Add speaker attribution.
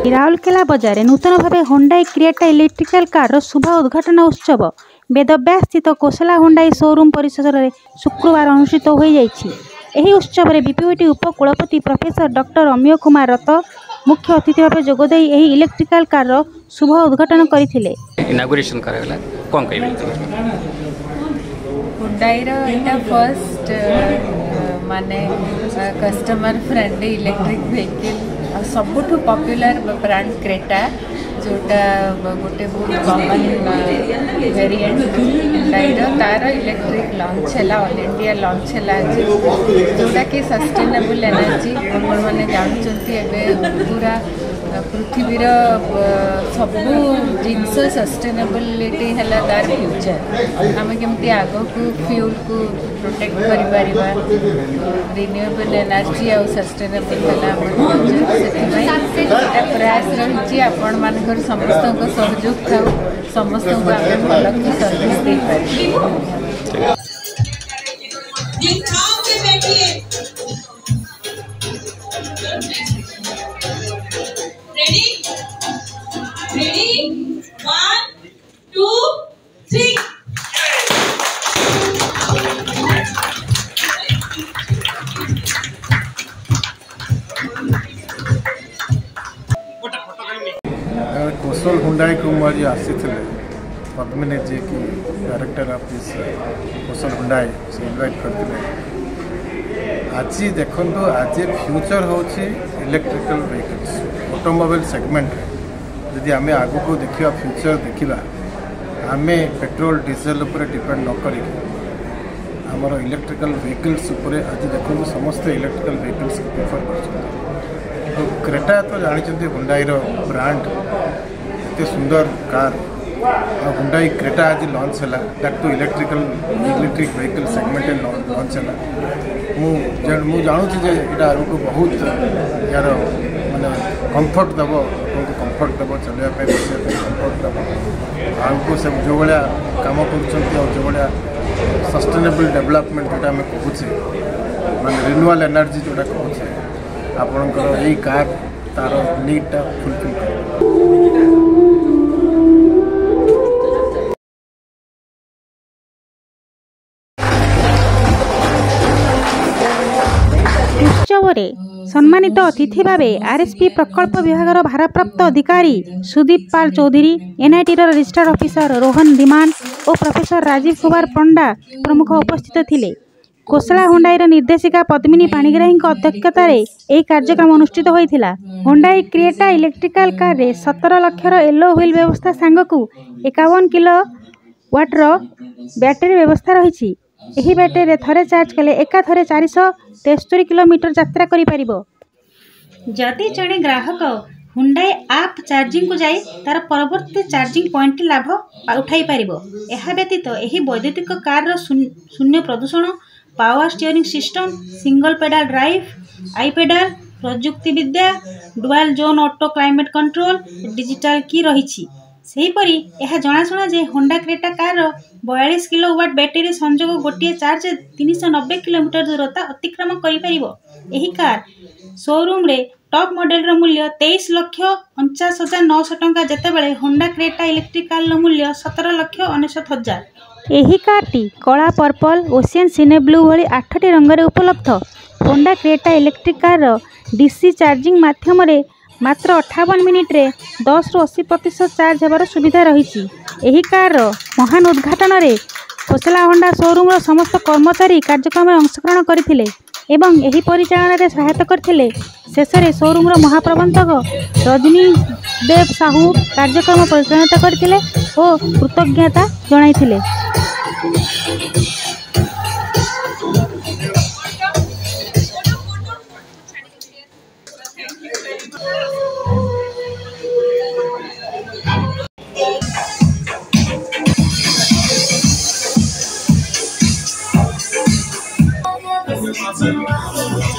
Speaker 1: राउरकेला बजार नूतन भाव Hyundai Creta electrical car शुभ उद्घाटन उत्सव बेदब्या स्थित कोसला होंडाई शोरूम परिसर में शुक्रवार अनुष्ठित हो जाएगी। उत्सव में बीपीयूटी उपकुलपति प्रोफेसर डॉक्टर अमीय कुमार रथ मुख्य अतिथि भाव जोगदे इलेक्ट्रिकल कार शुभ उद्घाटन करथिले।
Speaker 2: इनागुरेशन कराला कोन कहबे
Speaker 3: हुंडई रो एटा फर्स्ट माने कस्टमर फ्रेंडली इलेक्ट्रिक व्हीकल सबुठ पॉपुलर ब्रांड क्रेटा जोटा गोटे बहुत कॉमन वेरिएंट हुंडई रो तार इलेक्ट्रिक लॉन्च हैला ऑल इंडिया लॉन्च हैला जोटा कि सस्टेनेबल एनर्जी अपन माने जानचंती एबे पूरा पृथ्वीर सबू जिनस सस्टेनेबिलिटी है तार फ्यूचर आम केमती आग को फ्यूल को प्रोटेक्ट कर रिन्यूएबल एनर्जी और सस्टेनेबल है प्रयास रही आपण मानकर समस्त सहयोग था समस्त भल की सर्विस दे पार।
Speaker 4: Ready? 1, 2, 3.
Speaker 5: कोसल हुंडई कुमार जी आसी थे पद्मिनी जी की director of this Kosal Hyundai से इनवाइट करते आज देखो आज फ्यूचर हूँ इलेक्ट्रिकल व्हीकल्स ऑटोमोबाइल सेगमेंट यदि आम आग को देखा फ्यूचर देखा आम पेट्रोल डीजेल उपर डिपेंड न कर आमर इलेक्ट्रिकल व्हीकल्स उपर आज देखो समस्त इलेक्ट्रिकल व्हीकल्स प्रिफर कर क्रेटा तो जानते हुंडई ब्रांड एत सुंदर कार हुंडई क्रेटा आज लॉन्च है that to electric vehicle segment launch है मु जानूँ जे यहाँ आगे बहुत यार माने कंफर्ट दब कंफर्ट दब चलवाई कंफर्ट दब आगे से जो भाया कम कर सस्टेनेबल डेवलपमेंट जोटा आम कहूचे माने रिन्यूएबल एनर्जी जोटा कहूचे आपणकर यही कार तार नीडटा फुलफिल कर।
Speaker 1: उत्सव सम्मानित अतिथि भावे आरएसपी प्रकल्प विभाग भारप्राप्त अधिकारी Sudip Pal Chaudhary NIT registrar officer Rohan Dhiman और प्रोफेसर राजीव कुमार पंडा प्रमुख उपस्थित थिले। कोसला हुंडई निर्देशिका पद्मिनी पाणिग्राही अध्यक्षतार यह कार्यक्रम अनुष्ठित होता। हुंडई क्रेटा इलेक्ट्रिकल कार 17 लक्षर एलो व्हील व्यवस्था सांगकू 51 किलोवाटर बैटेरी व्यवस्था रही। यही बैटेरी थरे चार्ज कले एका थरे 473 किलोमीटर यात्रा करि जदि जड़े ग्राहक हुंडई आप चार्जिंग को जाए तार परवर्ती चार्जिंग पॉइंट लाभ उठाई पारिबो। एहा व्यतीत एही वैद्युतिक कार शून्य प्रदूषण power steering system single pedal drive I pedal प्रजुक्ति विद्या dual zone auto climate control digital key रही। सेहीपरि यह जनाशुना जे Honda Creta car 42 kilowatt battery संजोग गोटे चार्ज 390 किलोमीटर दूरता अतिक्रम करि कार शोरूम रे टॉप मॉडल मूल्य 23,49,900 टंका जेतेबेले होंडा क्रेटा इलेक्ट्रिकल मूल्य 17,99,000। यही कारटी कला पर्पल ओशियन सिने ब्लू भली 8टी रंग उपलब्ध। Honda Creta electric car DC charging माध्यम मात्र 58 मिनिट रे 10 ରୁ 80% चार्ज होबार सुविधा रही। यही कार महान उद्घाटन रे कोसला होंडा शोरूम समस्त कर्मचारी कार्यक्रम में अंशग्रहण करथिले एवं यही परिचालन में सहायता करथिले। शेष में शोरूम महाप्रबंधक रजनी देव साहू कार्यक्रम परिचालित करथिले और कृतज्ञता जणाइथिले।
Speaker 4: Thank you.